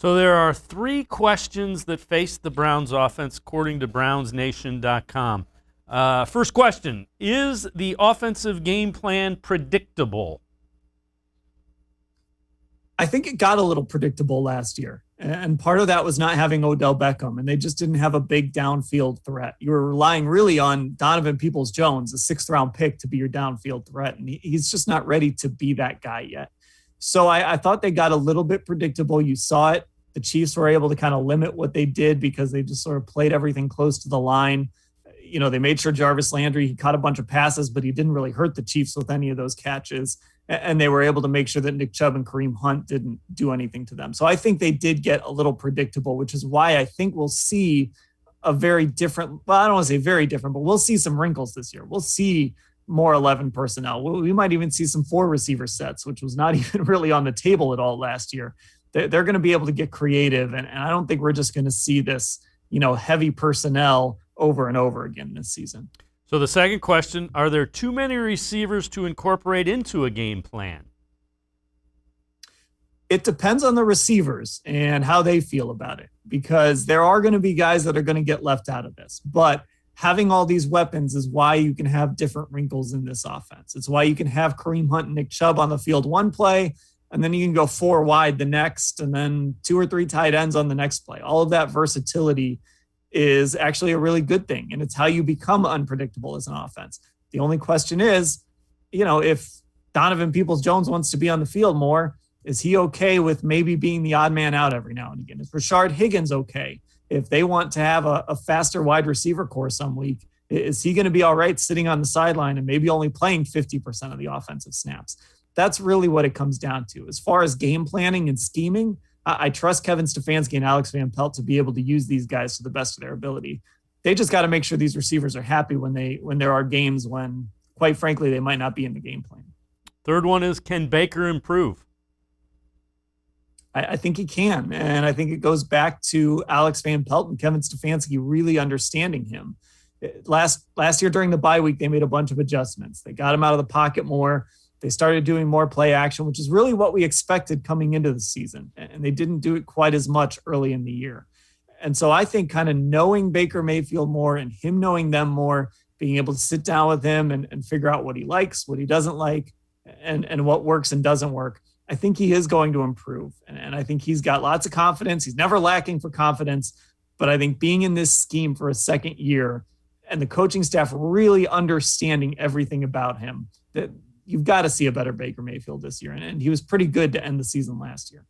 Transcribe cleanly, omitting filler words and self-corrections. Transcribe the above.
So there are three questions that face the Browns offense according to BrownsNation.com. First question, is the offensive game plan predictable? I think it got a little predictable last year. And part of that was not having Odell Beckham, and they just didn't have a big downfield threat. You were relying really on Donovan Peoples-Jones, a sixth-round pick, to be your downfield threat, and he's just not ready to be that guy yet. So I thought they got a little bit predictable. You saw it. The Chiefs were able to kind of limit what they did because they just sort of played everything close to the line. You know, they made sure Jarvis Landry, he caught a bunch of passes, but he didn't really hurt the Chiefs with any of those catches. And they were able to make sure that Nick Chubb and Kareem Hunt didn't do anything to them. So I think they did get a little predictable, which is why I think we'll see a very different, well, I don't want to say very different, but we'll see some wrinkles this year. We'll see more 11 personnel. We might even see some 4 receiver sets, which was not even really on the table at all last year. They're going to be able to get creative. And I don't think we're just going to see this, heavy personnel over and over again this season. So the second question, are there too many receivers to incorporate into a game plan? It depends on the receivers and how they feel about it, because there are going to be guys that are going to get left out of this. But having all these weapons is why you can have different wrinkles in this offense. It's why you can have Kareem Hunt and Nick Chubb on the field one play, and then you can go 4 wide the next, and then 2 or 3 tight ends on the next play. All of that versatility is actually a really good thing. And it's how you become unpredictable as an offense. The only question is, if Donovan Peoples-Jones wants to be on the field more, is he okay with maybe being the odd man out every now and again? Is Rashard Higgins okay? If they want to have a faster wide receiver core some week, is he going to be all right sitting on the sideline and maybe only playing 50% of the offensive snaps? That's really what it comes down to. As far as game planning and scheming, I trust Kevin Stefanski and Alex Van Pelt to be able to use these guys to the best of their ability. They just got to make sure these receivers are happy when there are games when, quite frankly, they might not be in the game plan. Third one is, can Baker improve? I think he can. And I think it goes back to Alex Van Pelt and Kevin Stefanski really understanding him. Last year during the bye week, they made a bunch of adjustments. They got him out of the pocket more. They started doing more play action, which is really what we expected coming into the season. And they didn't do it quite as much early in the year. And so I think kind of knowing Baker Mayfield more and him knowing them more, being able to sit down with him and figure out what he likes, what he doesn't like, and what works and doesn't work, I think he is going to improve. And I think he's got lots of confidence. He's never lacking for confidence. But I think being in this scheme for a second year and the coaching staff really understanding everything about him, that you've got to see a better Baker Mayfield this year. And he was pretty good to end the season last year.